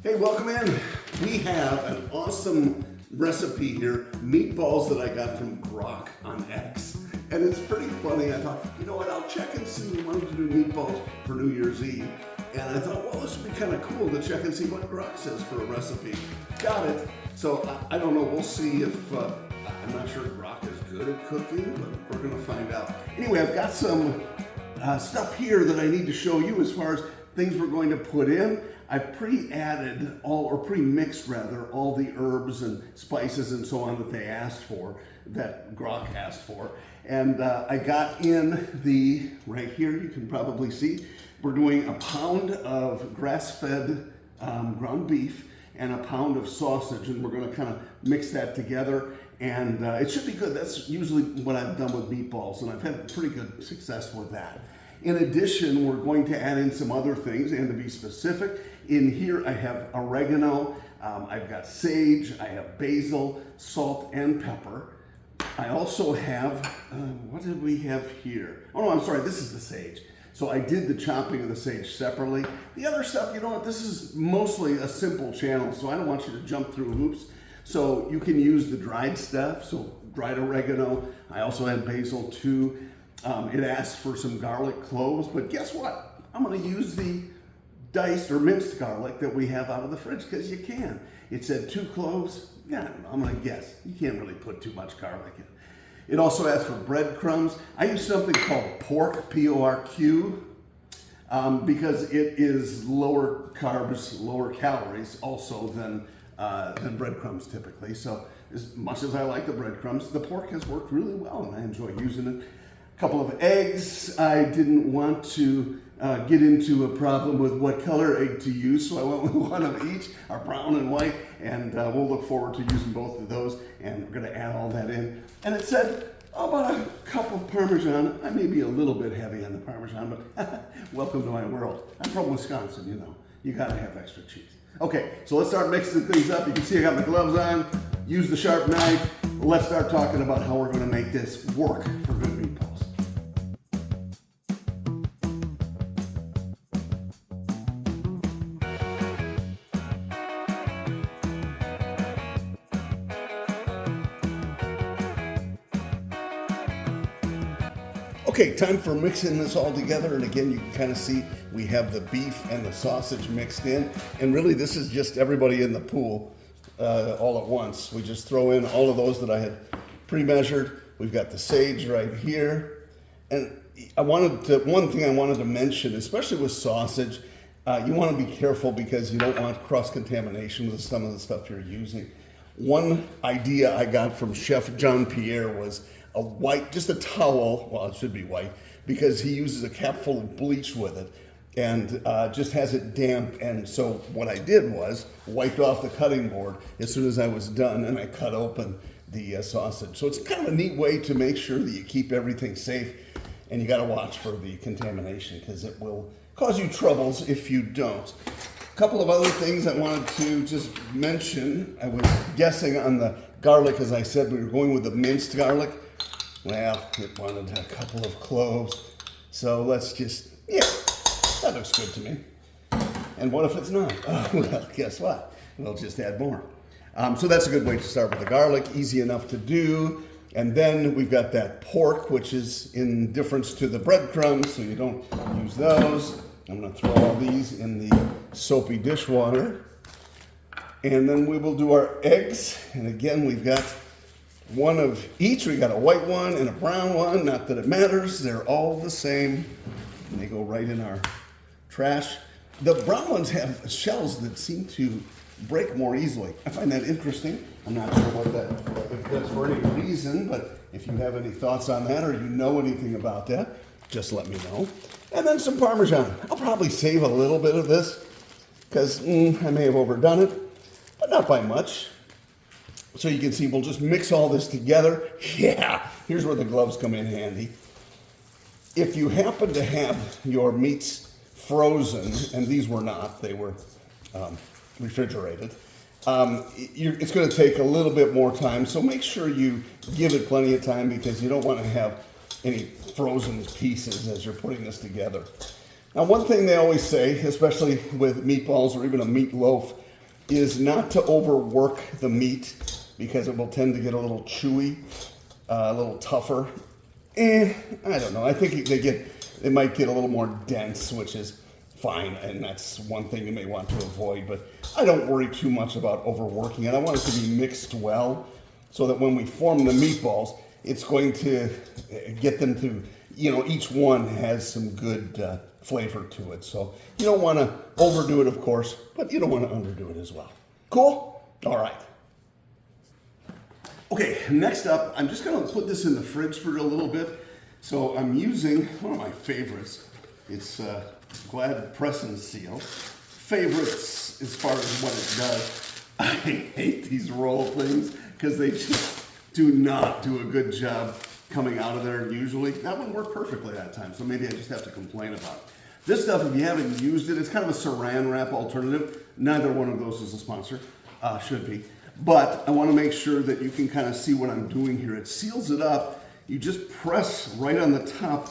Hey, welcome in. We have an awesome recipe here, meatballs that I got from Grok on X. And it's pretty funny. I thought, you know what, I'll check and see. We wanted to do meatballs for New Year's Eve. And I thought, well, this would be kind of cool to check and see what Grok says for a recipe. Got it. So I don't know, we'll see if, I'm not sure Grok is good at cooking, but we're gonna find out. Anyway, I've got some stuff here that I need to show you as far as things we're going to put in. I've pre-added pre-mixed rather, all the herbs and spices and so on that they asked for, that Grok asked for. And I got in right here, you can probably see, we're doing a pound of grass-fed ground beef and a pound of sausage, and we're gonna kind of mix that together. And it should be good. That's usually what I've done with meatballs, and I've had pretty good success with that. In addition, we're going to add in some other things, and to be specific, in here I have oregano, I've got sage, I have basil, salt, and pepper. I also have, what did we have here? Oh no, I'm sorry, this is the sage. So I did the chopping of the sage separately. The other stuff, you know what, this is mostly a simple channel, so I don't want you to jump through hoops. So you can use the dried stuff, so dried oregano. I also had basil too. It asked for some garlic cloves, but guess what? I'm gonna use the diced or minced garlic that we have out of the fridge, because you can. It said 2 cloves. Yeah, I don't know, I'm gonna guess. You can't really put too much garlic in. It also asked for breadcrumbs. I use something called pork, P-O-R-Q, because it is lower carbs, lower calories also than breadcrumbs typically. So as much as I like the breadcrumbs, the pork has worked really well and I enjoy using it. A couple of eggs. I didn't want to get into a problem with what color egg to use, so I went with one of each, our brown and white, and we'll look forward to using both of those, and we're gonna add all that in. And it said about a cup of Parmesan. I may be a little bit heavy on the Parmesan, but welcome to my world. I'm from Wisconsin, you know. You gotta have extra cheese. Okay, so let's start mixing things up. You can see I got my gloves on, use the sharp knife. Let's start talking about how we're gonna make this work for good meatballs. Okay, time for mixing this all together. And again, you can kind of see we have the beef and the sausage mixed in. And really, this is just everybody in the pool all at once. We just throw in all of those that I had pre-measured. We've got the sage right here. And one thing I wanted to mention, especially with sausage, you want to be careful because you don't want cross-contamination with some of the stuff you're using. One idea I got from Chef John Pierre was a white, just a towel, well, it should be white, because he uses a cap full of bleach with it and just has it damp. And so what I did was wiped off the cutting board as soon as I was done, and I cut open the sausage. So it's kind of a neat way to make sure that you keep everything safe, and you gotta watch for the contamination because it will cause you troubles if you don't. A couple of other things I wanted to just mention. I was guessing on the garlic, as I said, we were going with the minced garlic. Well, it wanted a couple of cloves. So let's just, yeah, that looks good to me. And what if it's not? Oh, well, guess what? We'll just add more. So that's a good way to start with the garlic, easy enough to do. And then we've got that pork, which is in difference to the breadcrumbs, so you don't use those. I'm gonna throw all these in the soapy dishwater. And then we will do our eggs. And again, we've got one of each. We got a white one and a brown one. Not that it matters. They're all the same. And they go right in our trash. The brown ones have shells that seem to break more easily. I find that interesting. I'm not sure if that's for any reason, but if you have any thoughts on that or you know anything about that, just let me know. And then some Parmesan. I'll probably save a little bit of this because I may have overdone it, but not by much. So you can see we'll just mix all this together. Yeah, here's where the gloves come in handy. If you happen to have your meats frozen, and these were not, they were refrigerated, it's going to take a little bit more time. So make sure you give it plenty of time because you don't want to have any frozen pieces as you're putting this together. Now, one thing they always say, especially with meatballs or even a meatloaf, is not to overwork the meat because it will tend to get a little chewy, a little tougher. I don't know. I think they might get a little more dense, which is fine, and that's one thing you may want to avoid. But I don't worry too much about overworking it. I want it to be mixed well, so that when we form the meatballs, it's going to get them to, each one has some good flavor to it. So you don't want to overdo it, of course, but you don't want to underdo it as well. Cool? All right. Okay, next up, I'm just going to put this in the fridge for a little bit. So I'm using one of my favorites. It's Glad Press and Seal. Favorites as far as what it does. I hate these roll things because they just do not do a good job coming out of there usually. That one worked perfectly that time, so maybe I just have to complain about it. This stuff, if you haven't used it, it's kind of a saran wrap alternative. Neither one of those is a sponsor, should be. But I want to make sure that you can kind of see what I'm doing here. It seals it up. You just press right on the top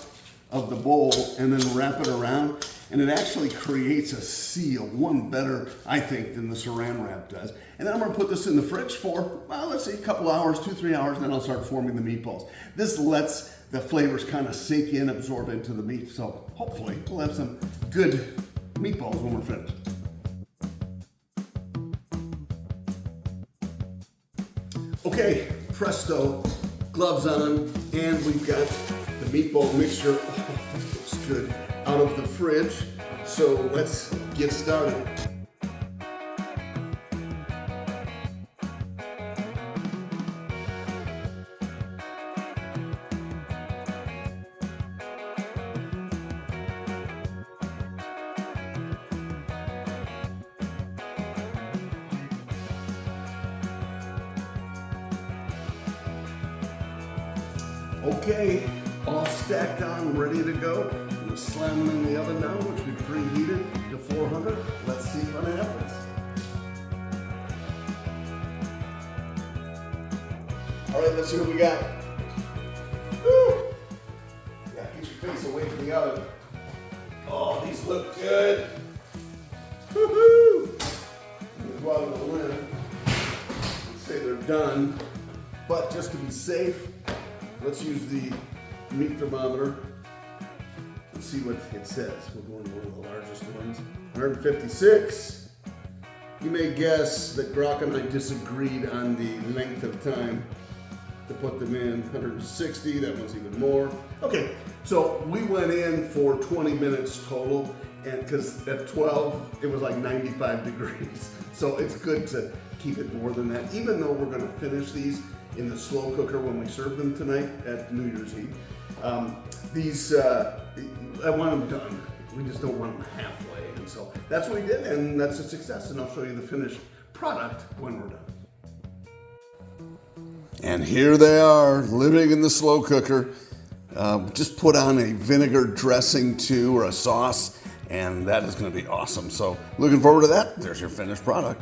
of the bowl and then wrap it around, and it actually creates a seal, one better, I think, than the saran wrap does. And then I'm going to put this in the fridge for, well, let's say a couple hours, 2-3 hours, and then I'll start forming the meatballs. This lets the flavors kind of sink in, absorb into the meat, so hopefully we'll have some good meatballs when we're finished. Okay, presto, gloves on, and we've got the meatball mixture, looks good, out of the fridge. So let's get started. Okay, all stacked on, ready to go. I'm gonna slam them in the oven now, which we preheated to 400. Let's see what happens. All right, let's see what we got. Woo! Yeah, get your face away from the oven. Oh, these look good. Woohoo! Go out of the lid. Let's say they're done, but just to be safe, let's use the meat thermometer and see what it says. We're going to one of the largest ones, 156. You may guess that Brock and I disagreed on the length of time to put them in. 160, that one's even more. Okay, so we went in for 20 minutes total, and because at 12, it was like 95 degrees. So it's good to keep it more than that, even though we're gonna finish these in the slow cooker when we serve them tonight at New Year's Eve. I want them done. We just don't want them halfway. And so that's what we did, and that's a success. And I'll show you the finished product when we're done. And here they are, living in the slow cooker. Just put on a vinegar dressing too, or a sauce, and that is gonna be awesome. So looking forward to that. There's your finished product.